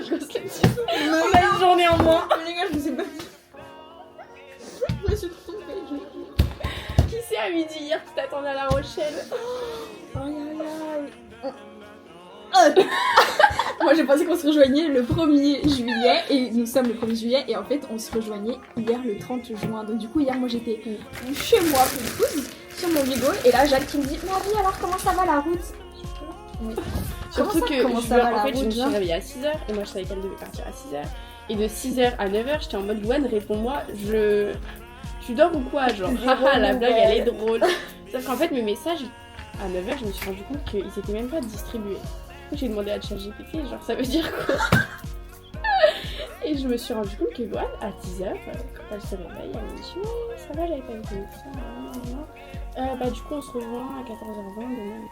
je reste là-dessus. On a une journée en moins. Les gars, je vous ai pas dit. Je me suis trompée. Qui c'est à midi hier qui t'attendait à La Rochelle? Aïe aïe aïe. Moi j'ai pensé qu'on se rejoignait le 1er juillet et nous sommes le 1er juillet et en fait on se rejoignait hier le 30 juin. Donc du coup hier moi j'étais chez moi sur mon bigot et là Jacques qui me dit Marie alors comment ça va la route? Oui. Surtout que comment ça va, en fait, je me suis route, réveillée à 6h et moi je savais qu'elle devait partir à 6h. Et de 6h à 9h, j'étais en mode Louane, réponds-moi, tu dors ou quoi? Genre, haha, la blague elle est drôle. Sauf qu'en fait, mes messages à 9h, je me suis rendu compte qu'ils étaient même pas distribués. Du coup, j'ai demandé à ChatGPT, genre, ça veut dire quoi? Et je me suis rendu compte que Louane, à 10h, quand elle se réveille, elle me dit ouais, ça va, j'avais pas vu ça. Bah, du coup, on se rejoint à 14h20 demain.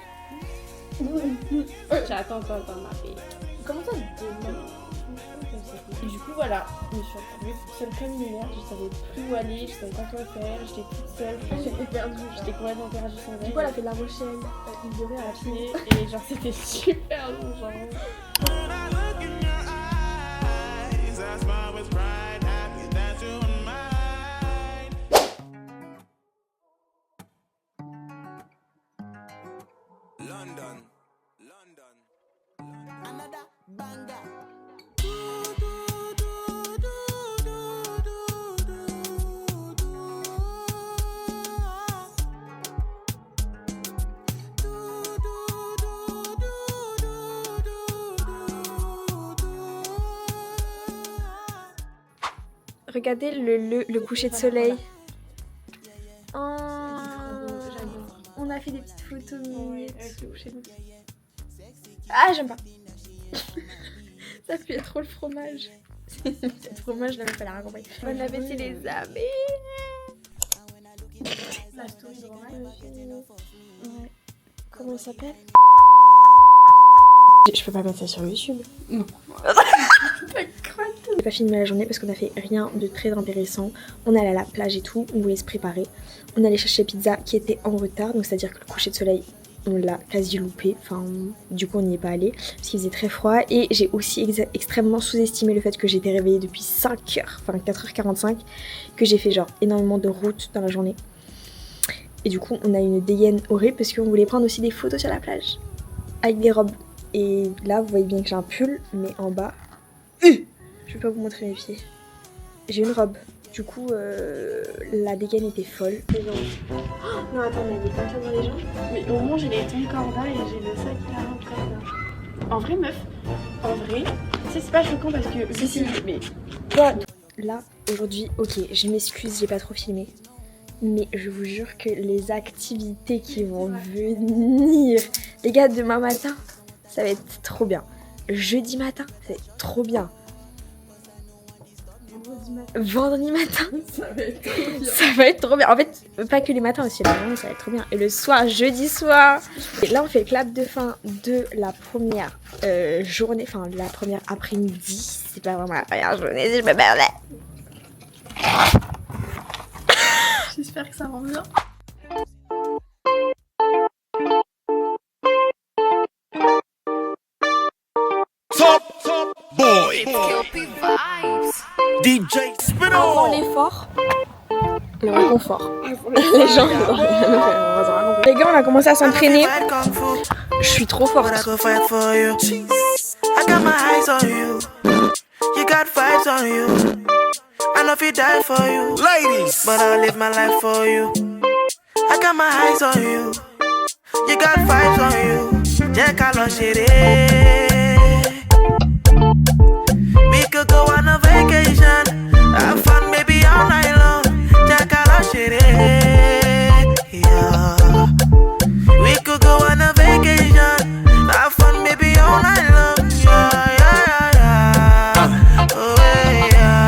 Attends, ma fille. Comment ça demain? Et du coup, voilà, je me suis retrouvée toute seule comme une merde, je savais plus où aller, je savais pas quoi faire, j'étais toute seule, J'étais perdue. j'étais complètement perdue sans elle. Du coup elle a fait de La Rochelle, il durait à pied. Et genre, c'était super long, genre. London. Another banger. Regardez le coucher de soleil. Oh, on a fait des petites photos mignonnes. Ah, j'aime pas. Ça pue trop le fromage. Le fromage, là, il fallait raccompagner. On a baissé les amis. La story de Romain. Ouais. Comment il s'appelle? Je peux pas mettre ça sur YouTube. Non. J'ai pas fini la journée parce qu'on a fait rien de très intéressant. On est allé à la plage et tout, on voulait se préparer. On allait chercher pizza qui était en retard, donc c'est à dire que le coucher de soleil on l'a quasi loupé, enfin du coup on n'y est pas allé parce qu'il faisait très froid et j'ai aussi extrêmement sous-estimé le fait que j'étais réveillée depuis 5h, enfin 4h45, que j'ai fait genre énormément de route dans la journée. Et du coup on a une dégaine horrible parce qu'on voulait prendre aussi des photos sur la plage avec des robes. Et là vous voyez bien que j'ai un pull, mais en bas, je vais pas vous montrer mes pieds. J'ai une robe. Du coup, la dégaine était folle. Les jambes. Oh, non, attends, mais il est pas ça dans les jambes. Mais au moins, j'ai les tons corda et j'ai le sac là, en vrai, meuf, en vrai, c'est pas choquant parce que. Si, mais. Toi, là, aujourd'hui, ok, je m'excuse, j'ai pas trop filmé. Mais je vous jure que les activités qui vont venir. Les gars, demain matin, ça va être trop bien. Jeudi matin, ça va être trop bien. Vendredi matin, ça va être trop bien. Ça va être trop bien. En fait, pas que les matins aussi, la journée, ça va être trop bien. Et le soir, jeudi soir. Et là, on fait le clap de fin de la première journée, enfin la première après-midi. C'est pas vraiment la première journée, si je me permets. J'espère que ça rend bien. Top boy. DJ Spino. Avant l'effort, le réconfort. Les gens, les gars, on a commencé à s'entraîner. Je suis trop forte. I got my eyes on you. You got vibes on you. I know if you die for you. Ladies, but I'll live my life for you. I got my eyes on you. You got vibes on you. Jẹ́ ká lọ ṣeré. We could go on a vacation. Have fun maybe all night long. Jẹ́ ká lọ ṣeré. Yeah. We could go on a vacation. Have fun maybe all night long. Yeah, yeah, yeah. Oh, yeah.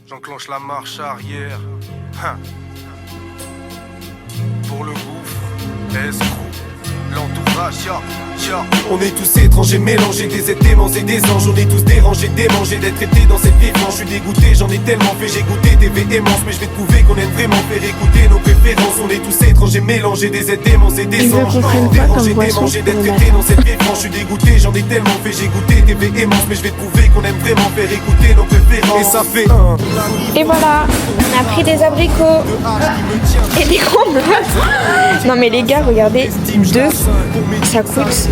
J'enclenche la marche arrière. Hein. Pour le gouffre, escroc, l'entourage. On est tous étrangers, mélangés, des êtres démons et des anges. On est tous dérangés, démangés d'être traités dans cette vie franche. Je suis dégoûté, j'en ai tellement fait, j'ai goûté des véhémences. Mais je vais te prouver qu'on aime vraiment faire écouter nos préférences. On est tous étrangers, mélangés, des êtres démons et des anges. Dérangés, démangés d'être traités dans cette vie franche. Je suis dégoûté, j'en ai tellement fait, j'ai goûté des véhémences. Mais je vais te prouver qu'on aime vraiment faire écouter nos préférences. Et ça fait Et voilà, on a pris des abricots et des cromelettes. Non mais les gars, regardez, 2, ça coûte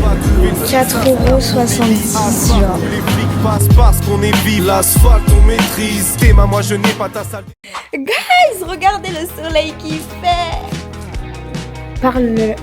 4,70 €. les flics passent parce qu'on est vif. L'asphalte on maîtrise. Théma, moi je n'ai pas ta salle. Guys, regardez le soleil qui fait. Parle-leur.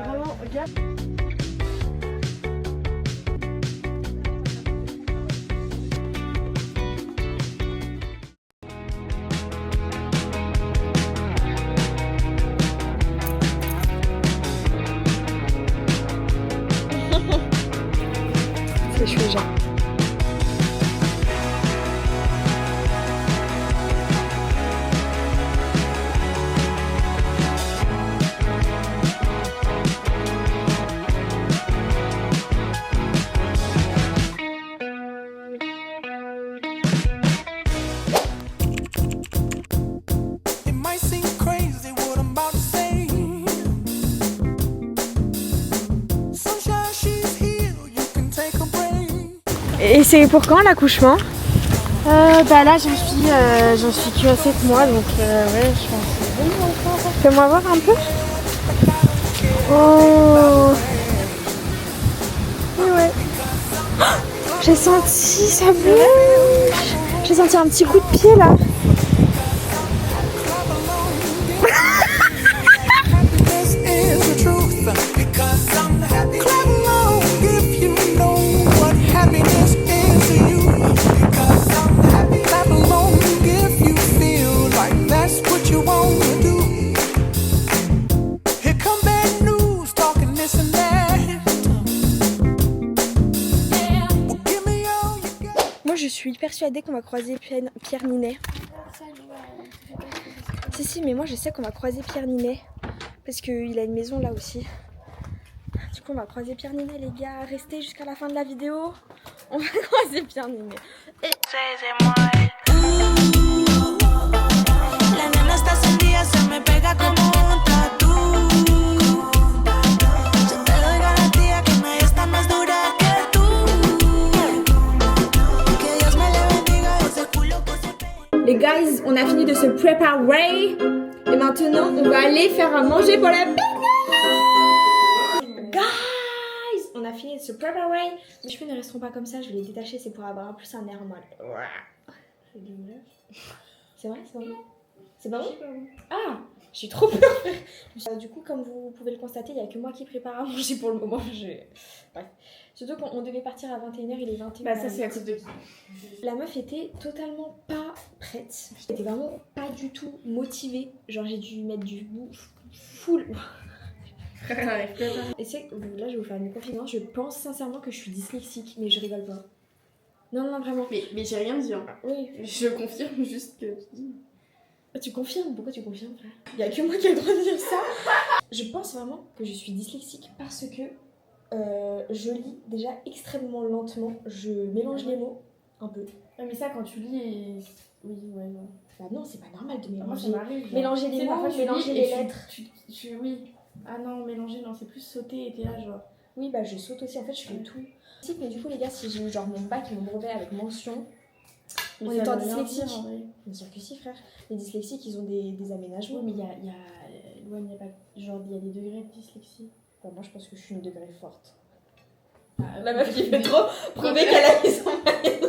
Vraiment, regarde. C'est chouette, genre. It might seem crazy what I'm about to say. Sunshine, she's here, you can take a break. Et c'est pour quand l'accouchement? Bah là j'en suis que à 7 mois donc ouais je pense que oui encore. Fais-moi voir un peu. Oh. Et ouais. J'ai senti ça bouge. J'ai senti un petit coup de pied là. Happiness is the truth, because I'm happy. Clap along if you know what happiness is to you, because I'm happy. Clap along if you feel like that's what you want to do. Here come bad news, talking this and that. Well, give me all you got. Moi je suis persuadée qu'on va croiser Pierre Ninet. Si, mais moi je sais qu'on va croiser Pierre Ninet. Parce qu'il a une maison là aussi. Du coup on va croiser Pierre Ninet les gars. Restez jusqu'à la fin de la vidéo. On va croiser Pierre Ninet. La nena está encendida, se me pega como un tatú. Yo te doy garantía que nadie está más dura que tú. Que Dios me le bendiga ese culo que se pega. Les guys, on a fini de se préparer. Et maintenant on va aller faire à manger pour la pizza. Guys, on a fini de se préparer. Mes cheveux ne resteront pas comme ça, je vais les détacher, c'est pour avoir plus un air en mode. C'est vrai, c'est vrai. C'est pas bon? Ah, j'ai trop peur. Du coup, comme vous pouvez le constater, il n'y a que moi qui prépare à manger pour le moment. Bref. Surtout qu'on devait partir à 21h, il est 21h. Bah ça c'est à cause de qui? La meuf était totalement pas prête. J'étais vraiment pas du tout motivée. Genre j'ai dû mettre du full. Et c'est là je vais vous faire une confidence. Je pense sincèrement que je suis dyslexique, mais je rigole pas. Non vraiment. Mais j'ai rien dit hein. Oui. Je confirme juste que... Tu confirmes? Pourquoi tu confirmes, frère? Il y a que moi qui ai le droit de dire ça. Je pense vraiment que je suis dyslexique parce que je lis déjà extrêmement lentement. Je mélange les mots un peu. Ouais, mais ça quand tu lis... Oui, ouais, non. Bah non, c'est pas normal de Moi ça mélanger. m'arrive. genre. Mélanger Tu les sais, mots, parfois, tu mélanger lis les et lettres. Oui. Ah non, mélanger, non, c'est plus sauter et t'es là genre... Oui, bah je saute aussi. En fait, je fais tout. Si, mais du coup, les gars, si j'ai eu genre mon bac et mon brevet avec mention, Mais on ça est en veut rien dyslexique. dire, en vrai. Bien sûr que si, frère. Les dyslexiques, ils ont des aménagements. Oui, mais il y a... Ouais, il y a pas... Genre, il y a des degrés de dyslexie. Bah, moi, je pense que je suis une degré forte. Ah, La meuf qui fait trop prouver qu'elle a mis son maillot.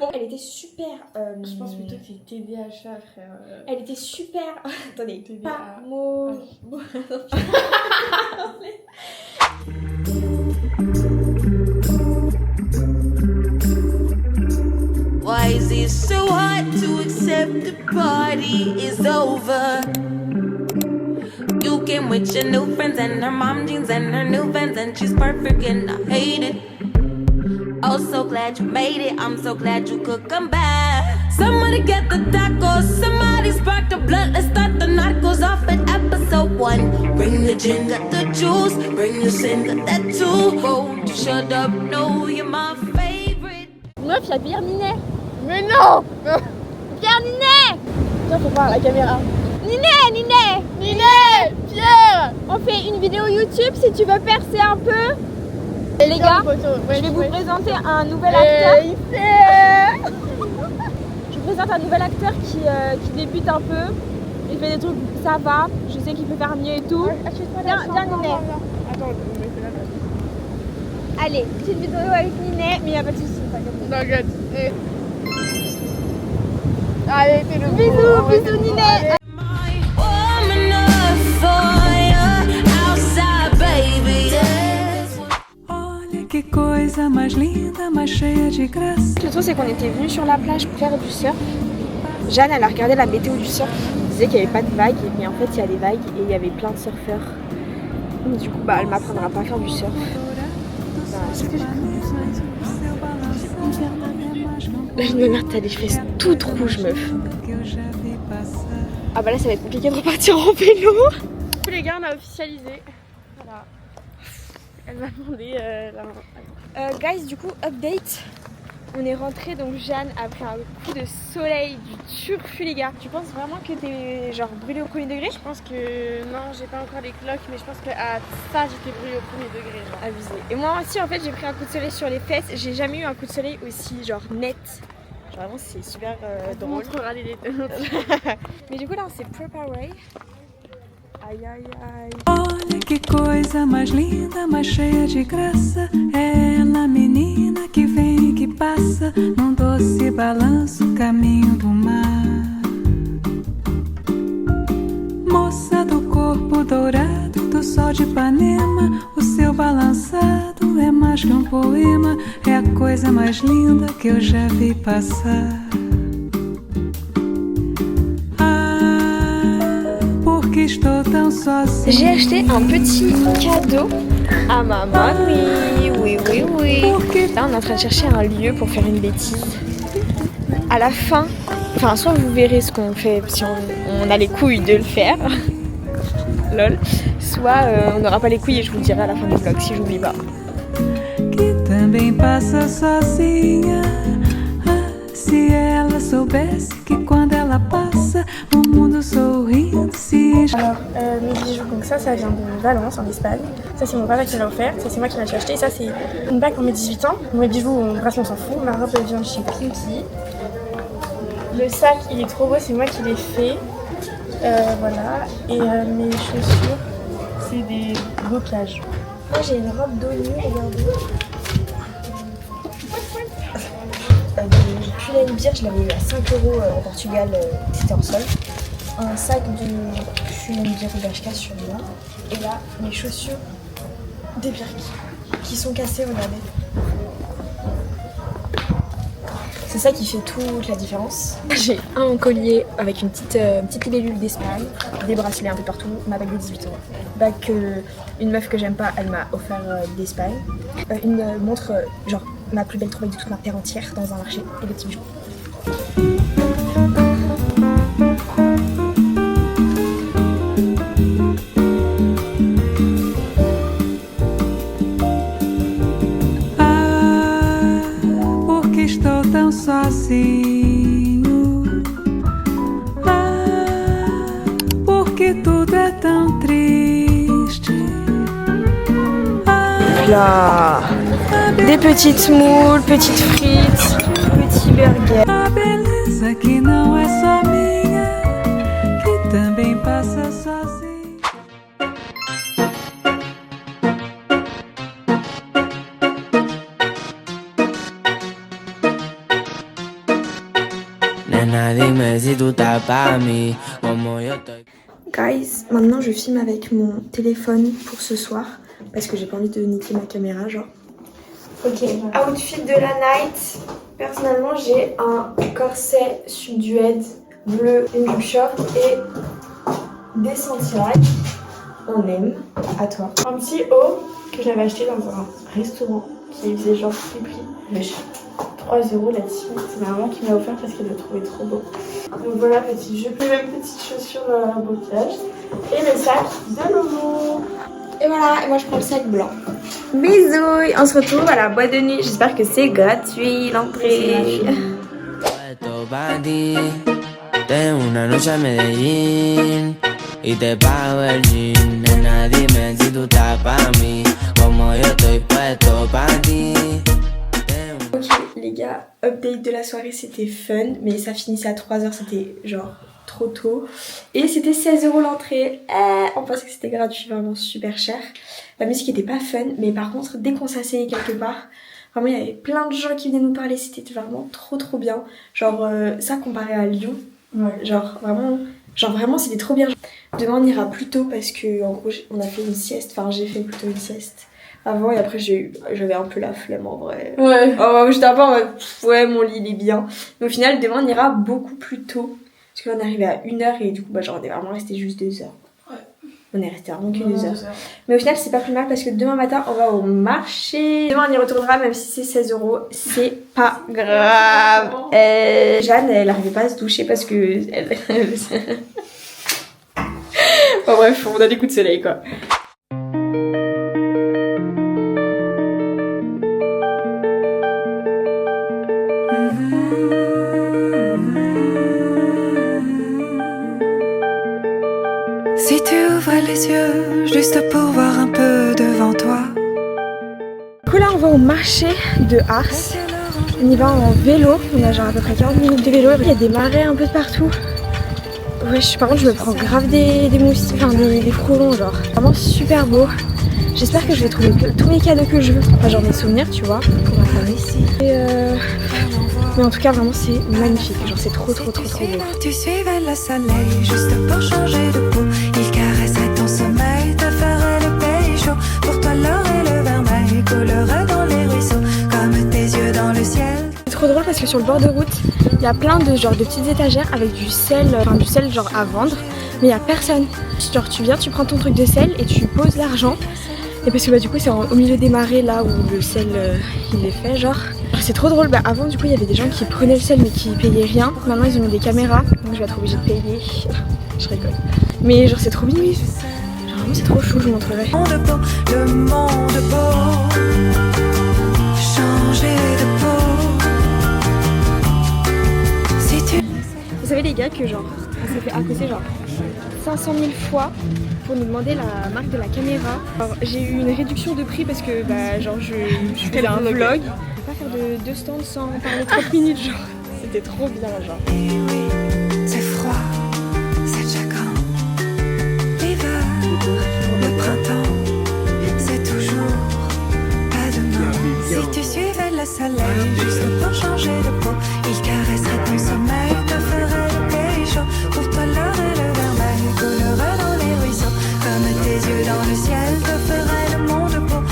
Bon, elle était super. Je pense plutôt que c'est TDAH, frère. Elle était super. Attendez, TDAH. pas mot. Why is it so hard to accept the party is over? fucking with your new friends and her mom jeans and her new Vans, and she's perfect and I hate it. Oh, so glad you made it. I'm so glad you could come back. Somebody get the tacos. Somebody spark the blood. Let's start the night. Goes off at episode 1. Bring the gin, got the juice. Bring the sin, got that too. Won't you shut up? No, you're my favorite. Meuf, y'a Pierre Ninet. Mais non. Pierre Ninet. Tiens, faut voir à la caméra. Ninet. Ninet, Pierre. On fait une vidéo YouTube si tu veux percer un peu. Et les gars, je vais vous présenter un nouvel acteur. Je vous présente un nouvel acteur qui débute un peu. Il fait des trucs, ça va. Je sais qu'il peut faire mieux et tout. Viens, Ninet. Attends, c'est là. Allez, petite vidéo avec Ninet, mais il n'y a pas de soucis. T'inquiète. Allez, fais le Bisous Ninet. My woman of fire outside, baby. Olha que coisa mais linda, mais cheia de graça. Le truc, c'est qu'on était venus sur la plage pour faire du surf. Jeanne, elle a regardé la météo du surf. Elle disait qu'il n'y avait pas de vagues, mais en fait, il y a des vagues et il y avait plein de surfeurs. Donc, du coup, elle m'apprendra pas à faire du surf. Là, je me merde, t'as les fesses toutes rouges, meuf. Ah bah là, ça va être compliqué de repartir en vélo. Les gars, on a officialisé. Voilà. Elle m'a demandé Guys, du coup, update. On est rentré, donc Jeanne a pris un coup de soleil du turfu, les gars. Tu penses vraiment que t'es genre brûlée au premier degré? Je pense que non, j'ai pas encore les cloques, mais je pense que à ça j'étais brûlée au premier degré. Genre. Abusé. Et moi aussi, en fait, j'ai pris un coup de soleil sur les fesses. J'ai jamais eu un coup de soleil aussi genre net. Genre vraiment, c'est super On drôle. montrera les détails. Mais du coup, là, on s'est préparé. Aïe, aïe, aïe. Olha que coisa mais linda, mais cheia de graça. É ela, menina que vem e que passa num doce balanço, caminho do mar. Moça do corpo dourado, do sol de Ipanema, o seu balançado é mais que um poema, é a coisa mais linda que eu já vi passar. J'ai acheté un petit cadeau à ma mamie. Oui. Là, on est en train de chercher un lieu pour faire une bêtise. À la fin, enfin, soit vous verrez ce qu'on fait si on a les couilles de le faire. Lol. Soit on n'aura pas les couilles et je vous le dirai à la fin du vlog si j'oublie pas. Que também passa sozinha. Se ela soubesse que quando ela passa, o mundo sorrindo se... Alors, mes bijoux, donc ça vient de Valence en Espagne. Ça c'est mon papa qui l'a offert, ça c'est moi qui l'ai acheté. Ça c'est une bague pour mes 18 ans. Mes bijoux, mon bracelet on s'en fout. Ma robe elle vient de chez Pinky. Le sac il est trop beau, c'est moi qui l'ai fait. Voilà. Et mes chaussures, c'est des bocages. Moi j'ai une robe d'ONU, regardez. Du Pull & Bear, je l'avais eu à 5 € au Portugal, c'était en solde. Un sac de Pull & Bear Bershka sur moi. Et là, mes chaussures des Birki qui sont cassées, regardez. C'est ça qui fait toute la différence. J'ai un collier avec une petite libellule d'Espagne, des bracelets un peu partout, ma bague de 18 ans. Bague une meuf que j'aime pas, elle m'a offert d'Espagne. Une montre, genre ma plus belle trouvaille de toute ma terre entière dans un marché et des petits bijoux. Sozinho. Porque tudo é tão triste. Là, des petites moules, petites frites, petits burgers. A beleza que não é só minha, que também passa sozinha. Guys, maintenant je filme avec mon téléphone pour ce soir parce que j'ai pas envie de niquer ma caméra, genre. Ok, outfit de la night. Personnellement, j'ai un corset subdued bleu, une jupe short et des sentiers. On aime. À toi. Un petit haut que j'avais acheté dans un restaurant qui faisait genre petit prix. 3 € là-dessus. C'est ma maman qui me l'a offert parce qu'elle le trouvait trop beau. Donc voilà, petit jeu, même petite chaussure dans l'embouteillage. Et le sac de Lomo. Et voilà, et moi je prends le sac blanc. Bisous, on se retrouve à la boîte de nuit. J'espère que c'est gratuit l'entrée. Tengo una noche a Medellín y te pago el jean. Nena, dime si tú estás pa' mí, como yo estoy puesto pa' ti. Ok les gars, update de la soirée, c'était fun, mais ça finissait à 3h, c'était genre trop tôt. Et c'était 16 € l'entrée. On pensait que c'était gratuit, vraiment super cher. La musique était pas fun, mais par contre dès qu'on s'asseyait quelque part, vraiment il y avait plein de gens qui venaient nous parler, c'était vraiment trop bien. Genre ça comparé à Lyon. Ouais. Genre vraiment c'était trop bien. Demain on ira plus tôt parce que en gros on a fait une sieste, enfin j'ai fait plutôt une sieste avant et après j'avais un peu la flemme en vrai. Ouais. Oh, j'étais un peu en mode ouais mon lit il est bien. Mais au final demain on ira beaucoup plus tôt parce qu'on est arrivé à 1h et du coup bah genre on est vraiment resté juste 2 heures. On est resté vraiment que 2 heures. Mais au final c'est pas plus mal parce que demain matin on va au marché. Demain on y retournera même si c'est 16 €. C'est pas grave. Jeanne elle arrivait pas à se doucher parce que bon bref on a des coups de soleil quoi. Si tu ouvrais les yeux juste pour voir un peu devant toi. Du coup là on va au marché de Ars. On y va en vélo, on a genre à peu près 40 minutes de vélo. Il y a des marais un peu de partout. Ouais, par contre je me prends grave des moustiques, enfin des frelons genre. Vraiment super beau. J'espère que je vais trouver tous les cadeaux que je veux. Enfin genre mes souvenirs tu vois, pour ma famille. Mais en tout cas vraiment c'est magnifique, genre c'est trop beau. Tu suivais le soleil juste pour changer de peau. Il caresserait ton sommeil, te ferait le pays chaud. Pour toi l'or et le vermeil coulerait dans les ruisseaux, comme tes yeux dans le ciel. C'est trop drôle parce que sur le bord de route, il y a plein de genre de petites étagères avec du sel genre à vendre, mais il y a personne. Genre tu viens, tu prends ton truc de sel et tu poses l'argent. Et parce que bah du coup c'est au milieu des marais là où le sel il est fait genre. C'est trop drôle, bah avant du coup il y avait des gens qui prenaient le sel mais qui payaient rien. Maintenant ils ont mis des caméras donc je vais être obligée de payer. Je rigole. Mais genre c'est trop mignon. Genre vraiment c'est trop chou, je vous montrerai. Le monde beau, changer de peau. Si tu... Vous savez les gars que genre on s'est fait accoster genre 500 000 fois pour nous demander la marque de la caméra. Alors j'ai eu une réduction de prix parce que bah genre je fais un vlog. Je peux pas faire de 2 stands sans parler 30 minutes genre. C'était trop bien genre. C'est froid, c'est chagrin. L'hiver, le printemps, c'est toujours pas demain. Si tu suivais le soleil juste pour changer de peau, il caresserait ton sommeil, te ferait le pays chaud. Pour toi l'or et le vermeil coulerait dans les ruisseaux, comme tes yeux dans le ciel, te ferait le monde beau.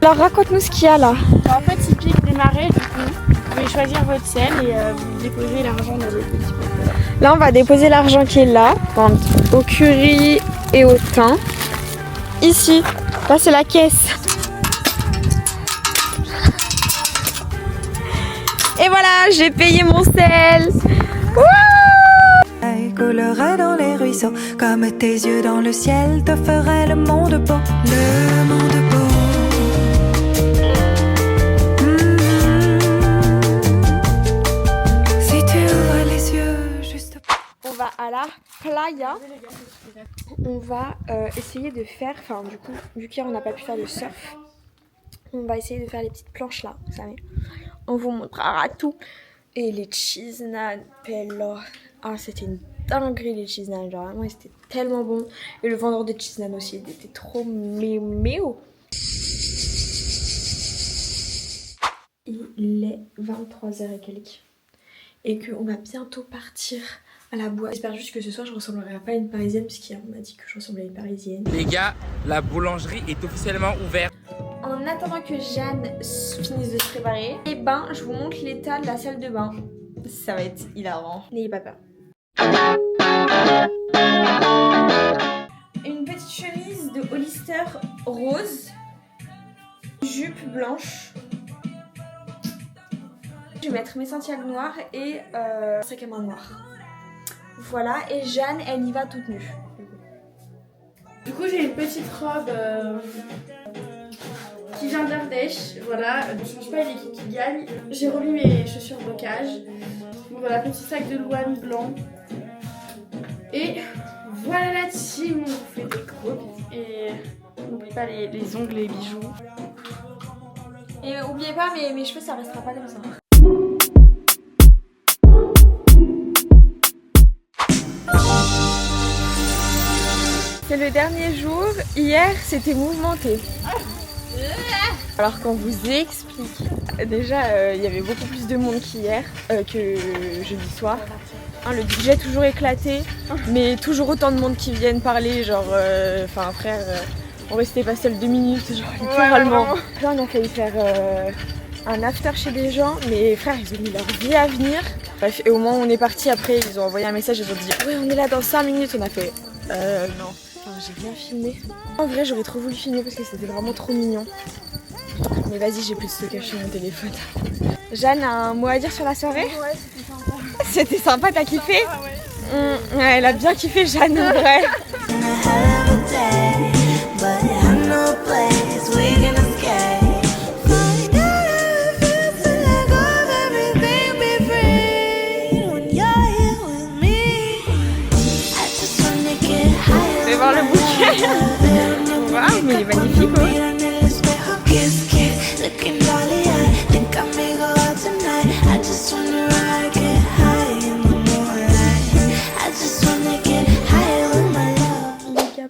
Alors raconte-nous ce qu'il y a là. En fait il pique des marais du coup. Vous pouvez choisir votre sel et vous déposez l'argent dans le petit pot. Là on va déposer l'argent qui est là, au curry et au thym. Ici, là c'est la caisse. Et voilà, j'ai payé mon sel. Coulerait dans les ruisseaux, comme tes yeux dans le ciel, te ferait le monde beau. Le monde beau. Si tu ouvres les yeux juste... On va à la playa. On va essayer de faire, enfin du coup, vu qu'hier on n'a pas pu faire le surf, on va essayer de faire les petites planches là, vous savez. On vous montrera tout. Et les cheese naan, bello. Ah c'était une dinguerie les cheese naan, genre vraiment c'était tellement bon. Et le vendeur de cheese naan aussi, il était trop méo. Il est 23h et quelques. Et qu'on va bientôt partir à la boîte. J'espère juste que ce soir je ressemblerai pas à une parisienne, puisqu'hier on m'a dit que je ressemblais à une parisienne. Les gars, la boulangerie est officiellement ouverte. En attendant que Jeanne finisse de se préparer, et ben je vous montre l'état de la salle de bain. Ça va être hilarant. N'ayez pas peur. chemise de Hollister rose, jupe blanche. Je vais mettre mes Santiago noirs et un sac à main noir. Voilà, et Jeanne, elle y va toute nue. Du coup, j'ai une petite robe qui vient d'Ardèche. Voilà, ne change pas l'équipe qui gagne. J'ai remis mes chaussures bocage. Donc voilà, petit sac de Louane blanc. Et voilà la team, on vous fait des gros bisous. Et n'oubliez pas les ongles et les bijoux. Et oubliez pas, mes cheveux, ça restera pas comme ça. C'est le dernier jour. Hier, c'était mouvementé. Alors qu'on vous explique, déjà il y avait beaucoup plus de monde qu'hier, que jeudi soir. Le budget toujours éclaté, mais toujours autant de monde qui viennent parler, genre, enfin frère, on restait pas seul 2 minutes, genre littéralement. Là on a failli faire un after chez des gens, mais frère ils ont mis leur vie à venir. Bref, et au moment où on est parti après, ils ont envoyé un message, ils ont dit ouais on est là dans 5 minutes, on a fait non. Enfin, j'ai rien filmé. En vrai j'aurais trop voulu filmer parce que c'était vraiment trop mignon. Mais vas-y, j'ai plus de stockage sur mon téléphone. Jeanne a un mot à dire sur la soirée? Ouais, c'était sympa. C'était sympa, t'as kiffé? Ouais. Ouais, elle a bien kiffé Jeanne en vrai. Je vais voir le bouquet. Waouh, mais il est magnifique, oh.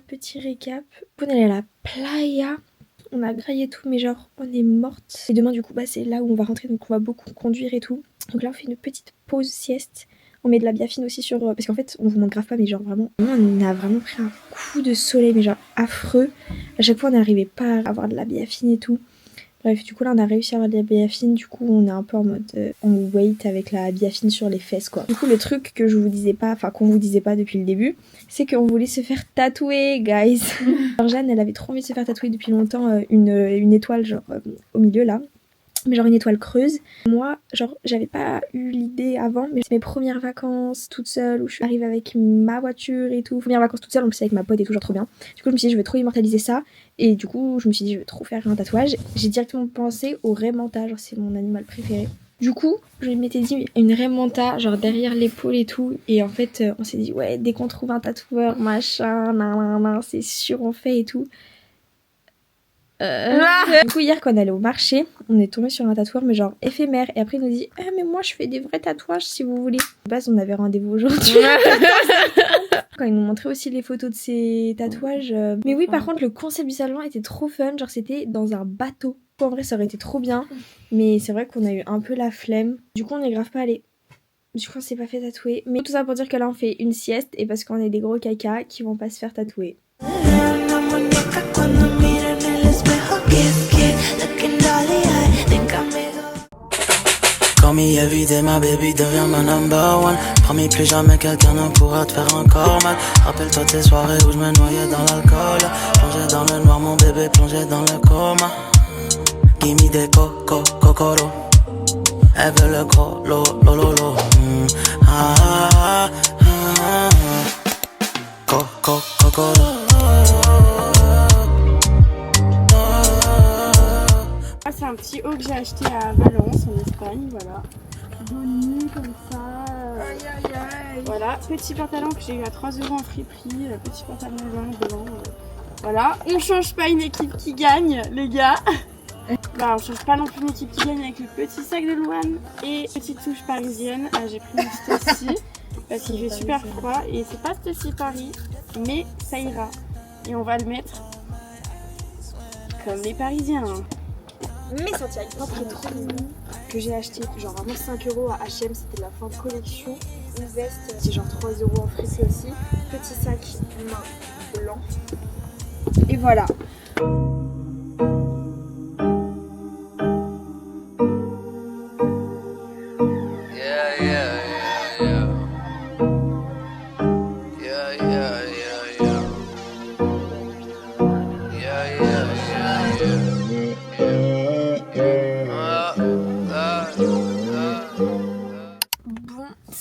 Petit récap, on est allé à la playa, on a graillé tout mais genre on est morte. Et demain du coup c'est là où on va rentrer, donc on va beaucoup conduire et tout. Donc là on fait une petite pause sieste, on met de la biafine aussi sur... parce qu'en fait on vous montre grave pas mais genre vraiment on a vraiment pris un coup de soleil mais genre affreux. À chaque fois on n'arrivait pas à avoir de la biafine et tout. Bref, du coup là on a réussi à avoir de la biafine, du coup on est un peu en mode on wait avec la biafine sur les fesses quoi. Du coup le truc que je vous disais pas, enfin qu'on vous disait pas depuis le début, c'est qu'on voulait se faire tatouer guys. Alors Jeanne elle avait trop envie de se faire tatouer depuis longtemps une étoile genre au milieu là. Mais genre une étoile creuse. Moi, genre j'avais pas eu l'idée avant, mais c'est mes premières vacances toute seule où je suis arrivée avec ma voiture et tout. Premières vacances toute seule, en plus avec ma pote et tout, genre trop bien. Du coup je me suis dit je veux trop immortaliser ça. Et du coup je me suis dit je veux trop faire un tatouage. J'ai directement pensé au raie manta, genre c'est mon animal préféré. Du coup je m'étais dit une raie manta genre derrière l'épaule et tout. Et en fait on s'est dit ouais dès qu'on trouve un tatoueur machin, nan, c'est sûr on fait et tout. Du coup hier quand on allait au marché on est tombé sur un tatoueur mais genre éphémère et après il nous dit mais moi je fais des vrais tatouages si vous voulez. De base on avait rendez-vous aujourd'hui. Quand ils nous montraient aussi les photos de ces tatouages mais oui par contre le concept du salon était trop fun, genre c'était dans un bateau. En vrai ça aurait été trop bien mais c'est vrai qu'on a eu un peu la flemme, du coup on est grave pas allé. Du coup on s'est pas fait tatouer, mais tout ça pour dire que là on fait une sieste et parce qu'on est des gros caca qui vont pas se faire tatouer. Promis éviter ma baby devient ma number one. Promis plus jamais quelqu'un ne pourra te faire encore mal. Rappelle-toi tes soirées où je me noyais dans l'alcool. Plongé dans le noir mon bébé plongé dans le coma. Gimme des cocoro. Elle veut le gros lo. Cocoro. C'est un petit haut que j'ai acheté à Valence en Espagne, voilà. Bonne comme ça. Voilà, petit pantalon que j'ai eu à 3 € en friperie, petit pantalon blanc. Voilà, on change pas une équipe qui gagne, les gars. Bah, on change pas non plus une équipe qui gagne avec le petit sac de Louane et petite touche parisienne. J'ai pris une Stussy parce qu'il fait super froid et c'est pas Stussy Paris, mais ça ira. Et on va le mettre comme les Parisiens. Mes Santiago qui est trop mignon, que j'ai acheté genre vraiment 5 € à H&M, c'était la fin de collection. Une veste, c'est genre 3 € en frisé aussi. Petit sac main blanc. Et voilà.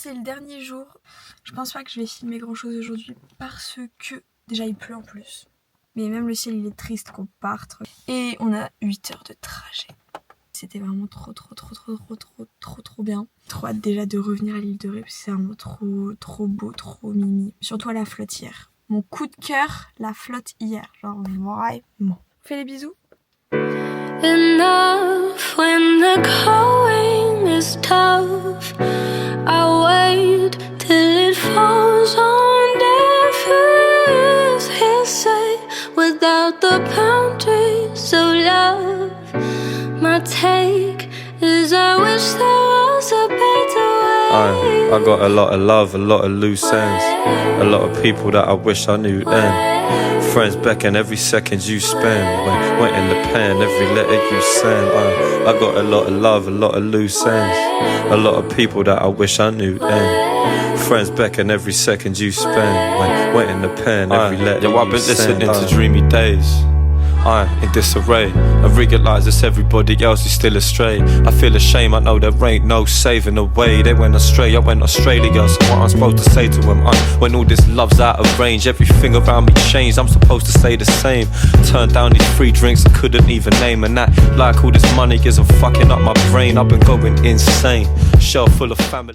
c'est le dernier jour. Je pense pas que je vais filmer grand chose aujourd'hui parce que déjà il pleut en plus. Mais même le ciel il est triste qu'on parte. Et on a 8 heures de trajet. C'était vraiment trop bien. Trop hâte déjà de revenir à l'île de Ré parce que c'est vraiment trop beau, trop mimi. Surtout à la flotte hier. Mon coup de cœur, la flotte hier. Genre vraiment. Fais les bisous. Enough when the going is tough. I wait till it falls on deaf ears. Hearsay without the boundaries of love. My take is I wish there was a better way. I got a lot of love, a lot of loose ends. A lot of people that I wish I knew then. Friends beckon every second you spend. Went in the pen, every letter you send. I got a lot of love, a lot of loose ends. A lot of people that I wish I knew then. Friends beckon every second you spend. Went in the pen, every letter I've been you send. listening to dreamy days. In disarray, I realise that everybody else is still astray. I feel ashamed, I know there ain't no saving the way. They went astray, I went Australia. So what I'm supposed to say to them? When all this love's out of range, everything around me changed. I'm supposed to stay the same. Turned down these free drinks I couldn't even name. And that, like all this money isn't fucking up my brain. I've been going insane. Shelf full of family.